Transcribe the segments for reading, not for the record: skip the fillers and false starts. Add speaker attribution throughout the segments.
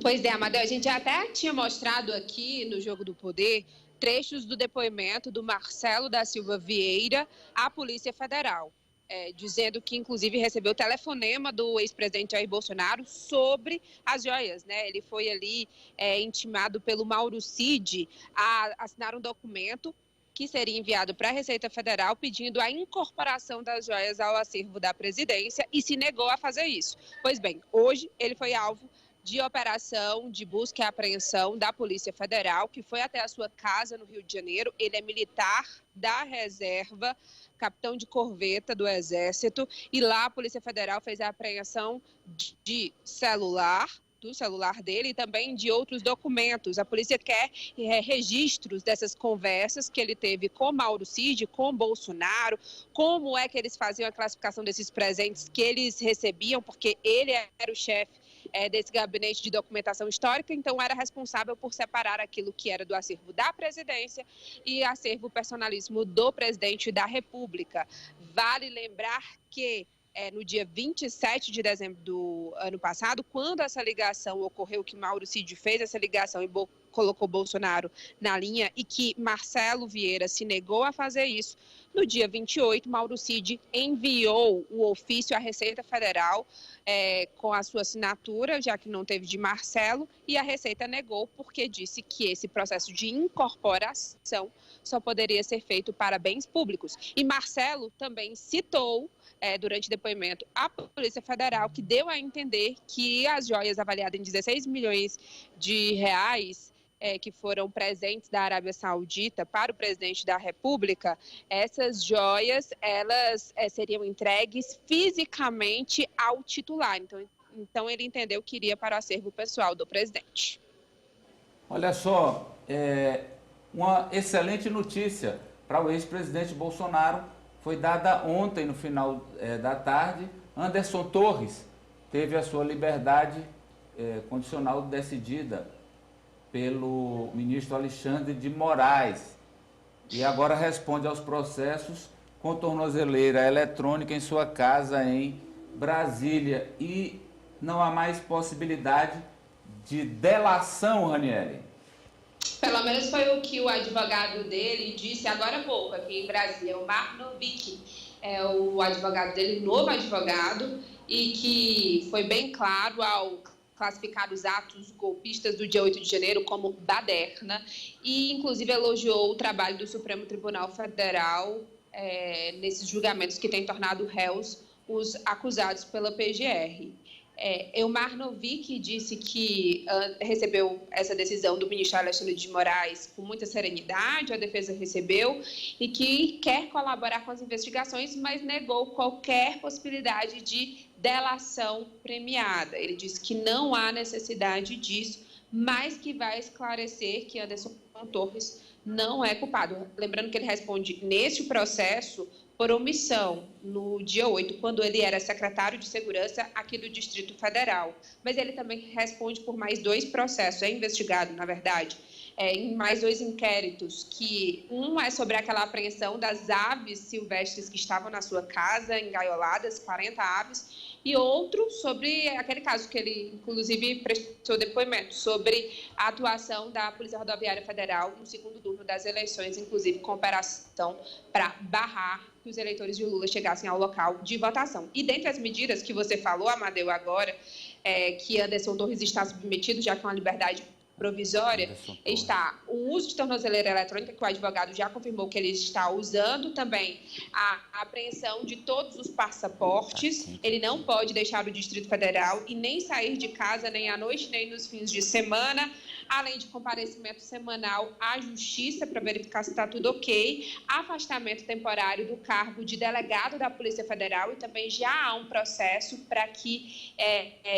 Speaker 1: Pois é, Amadeu, a gente até tinha mostrado aqui no Jogo do Poder trechos do depoimento do Marcelo da Silva Vieira à Polícia Federal, dizendo que, inclusive, recebeu telefonema do ex-presidente Jair Bolsonaro sobre as joias, né? Ele foi ali intimado pelo Mauro Cid a assinar um documento que seria enviado para a Receita Federal pedindo a incorporação das joias ao acervo da presidência e se negou a fazer isso. Pois bem, hoje ele foi alvo de operação de busca e apreensão da Polícia Federal, que foi até a sua casa no Rio de Janeiro. Ele é militar da reserva, capitão de corveta do Exército, e lá a Polícia Federal fez a apreensão de celular, do celular dele e também de outros documentos. A polícia quer registros dessas conversas que ele teve com Mauro Cid, com Bolsonaro, como é que eles faziam a classificação desses presentes que eles recebiam, porque ele era o chefe desse gabinete de documentação histórica, então era responsável por separar aquilo que era do acervo da presidência e acervo personalíssimo do presidente da República. Vale lembrar que no dia 27 de dezembro do ano passado, quando essa ligação ocorreu, que Mauro Cid fez essa ligação e colocou Bolsonaro na linha e que Marcelo Vieira se negou a fazer isso, no dia 28, Mauro Cid enviou o ofício à Receita Federal com a sua assinatura, já que não teve de Marcelo, e a Receita negou porque disse que esse processo de incorporação só poderia ser feito para bens públicos. E Marcelo também citou durante o depoimento à Polícia Federal, que deu a entender que as joias avaliadas em 16 milhões de reais, que foram presentes da Arábia Saudita para o presidente da República, essas joias, elas seriam entregues fisicamente ao titular. Então ele entendeu que iria para o acervo pessoal do presidente.
Speaker 2: Olha só, uma excelente notícia para o ex-presidente Bolsonaro foi dada ontem, no final da tarde. Anderson Torres teve a sua liberdade condicional decidida pelo ministro Alexandre de Moraes e agora responde aos processos com tornozeleira eletrônica em sua casa em Brasília. E não há mais possibilidade de delação, Ranieri.
Speaker 1: Pelo menos foi o que o advogado dele disse agora há pouco, aqui em Brasília. O Marnovic é o advogado dele, novo advogado, e que foi bem claro ao classificar os atos golpistas do dia 8 de janeiro como baderna e, inclusive, elogiou o trabalho do Supremo Tribunal Federal nesses julgamentos que têm tornado réus os acusados pela PGR. Elmar Novick disse que recebeu essa decisão do ministro Alexandre de Moraes com muita serenidade, a defesa recebeu, e que quer colaborar com as investigações, mas negou qualquer possibilidade de delação premiada. Ele disse que não há necessidade disso, mas que vai esclarecer que Anderson Torres não é culpado. Lembrando que ele responde neste processo por omissão, no dia 8, quando ele era secretário de Segurança aqui do Distrito Federal. Mas ele também responde por mais 2 processos, é investigado, na verdade, em mais 2 inquéritos, que um é sobre aquela apreensão das aves silvestres que estavam na sua casa, engaioladas, 40 aves, e outro sobre aquele caso que ele, inclusive, prestou depoimento, sobre a atuação da Polícia Rodoviária Federal no segundo turno das eleições, inclusive com operação para barrar que os eleitores de Lula chegassem ao local de votação. E dentre as medidas que você falou, Amadeu, agora, que Anderson Torres está submetido, já com a liberdade provisória, está o uso de tornozeleira eletrônica, que o advogado já confirmou que ele está usando, também a apreensão de todos os passaportes. Ele não pode deixar o Distrito Federal e nem sair de casa, nem à noite, nem nos fins de semana, além de comparecimento semanal à Justiça para verificar se está tudo ok, afastamento temporário do cargo de delegado da Polícia Federal, e também já há um processo para que,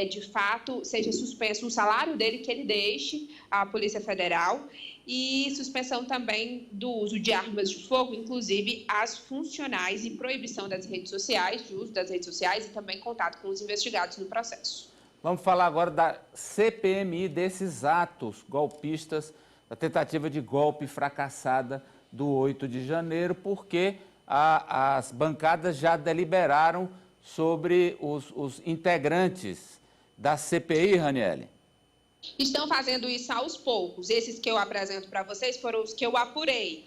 Speaker 1: de fato, seja suspenso o salário dele, que ele deixe a Polícia Federal, e suspensão também do uso de armas de fogo, inclusive as funcionais, e proibição das redes sociais, de uso das redes sociais, e também contato com os investigados no processo.
Speaker 2: Vamos falar agora da CPMI, desses atos golpistas, da tentativa de golpe fracassada do 8 de janeiro, porque as bancadas já deliberaram sobre os integrantes da CPI, Ranieri.
Speaker 1: Estão fazendo isso aos poucos. Esses que eu apresento para vocês foram os que eu apurei.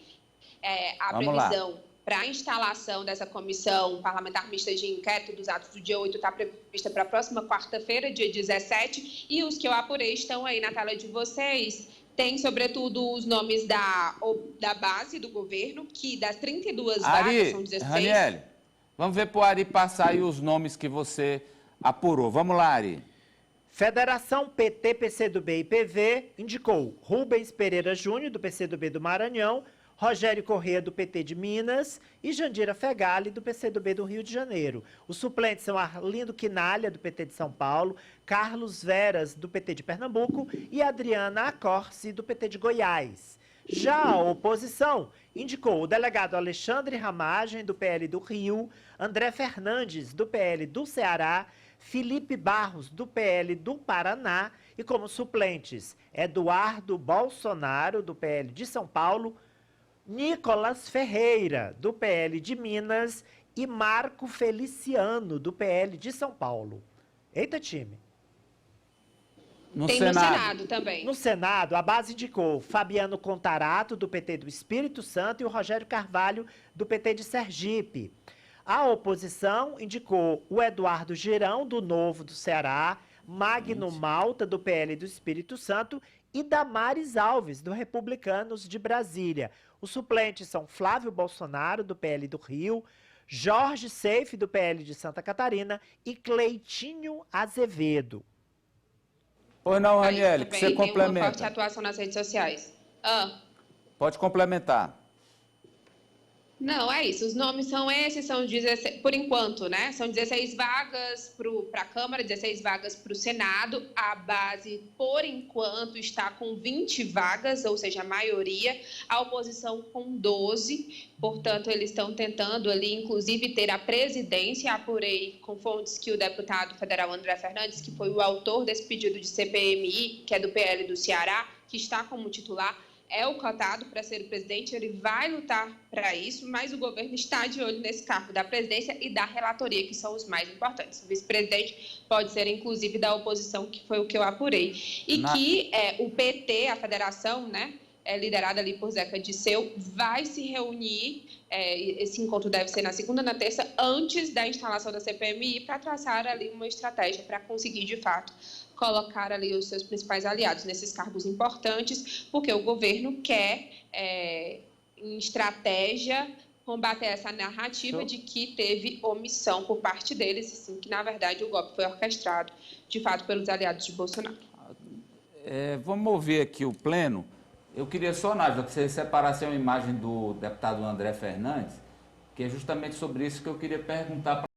Speaker 1: A
Speaker 2: Vamos lá.
Speaker 1: previsão para a instalação dessa comissão parlamentar mista de inquérito dos atos do dia 8 está prevista para a próxima quarta-feira, dia 17, e os que eu apurei estão aí na tela de vocês. Tem, sobretudo, os nomes da base do governo, que das 32 vagas são 16.
Speaker 2: Raniele, vamos ver para o Ari passar aí os nomes que você apurou. Vamos lá, Ari.
Speaker 3: Federação PT, PCdoB e PV indicou Rubens Pereira Júnior, do PCdoB do Maranhão, Rogério Corrêa, do PT de Minas, e Jandira Fegali, do PCdoB do Rio de Janeiro. Os suplentes são Arlindo Quinalha, do PT de São Paulo, Carlos Veras, do PT de Pernambuco, e Adriana Acorce, do PT de Goiás. Já a oposição indicou o delegado Alexandre Ramagem, do PL do Rio, André Fernandes, do PL do Ceará, Felipe Barros, do PL do Paraná, e como suplentes, Eduardo Bolsonaro, do PL de São Paulo, Nicolas Ferreira, do PL de Minas, e Marco Feliciano, do PL de São Paulo. Eita, time!
Speaker 1: Tem no Senado também.
Speaker 3: No Senado, a base indicou Fabiano Contarato, do PT do Espírito Santo, e o Rogério Carvalho, do PT de Sergipe. A oposição indicou o Eduardo Girão, do Novo do Ceará, Magno Malta, do PL do Espírito Santo, e Damares Alves, do Republicanos de Brasília. Os suplentes são Flávio Bolsonaro, do PL do Rio, Jorge Seife, do PL de Santa Catarina, e Cleitinho Azevedo.
Speaker 2: Pois não, Raniele, que você complementa.
Speaker 1: Tem uma forte atuação nas redes sociais.
Speaker 2: Pode complementar.
Speaker 1: Não, é isso. Os nomes são esses, são 16, por enquanto, né? São 16 vagas para a Câmara, 16 vagas para o Senado. A base, por enquanto, está com 20 vagas, ou seja, a maioria. A oposição com 12. Portanto, eles estão tentando ali, inclusive, ter a presidência. Apurei com fontes que o deputado federal André Fernandes, que foi o autor desse pedido de CPMI, que é do PL do Ceará, que está como titular, é o cotado para ser o presidente, ele vai lutar para isso, mas o governo está de olho nesse cargo da presidência e da relatoria, que são os mais importantes. O vice-presidente pode ser, inclusive, da oposição, que foi o que eu apurei. E que o PT, a federação, né, liderada ali por Zeca Disseu, vai se reunir, esse encontro deve ser na segunda e na terça, antes da instalação da CPMI, para traçar ali uma estratégia para conseguir, de fato, colocar ali os seus principais aliados nesses cargos importantes, porque o governo quer, em estratégia, combater essa narrativa de que teve omissão por parte deles, assim, que, na verdade, o golpe foi orquestrado, de fato, pelos aliados de Bolsonaro.
Speaker 2: Vamos ouvir aqui o pleno. Eu queria só, Nájila, que você separasse uma imagem do deputado André Fernandes, que é justamente sobre isso que eu queria perguntar para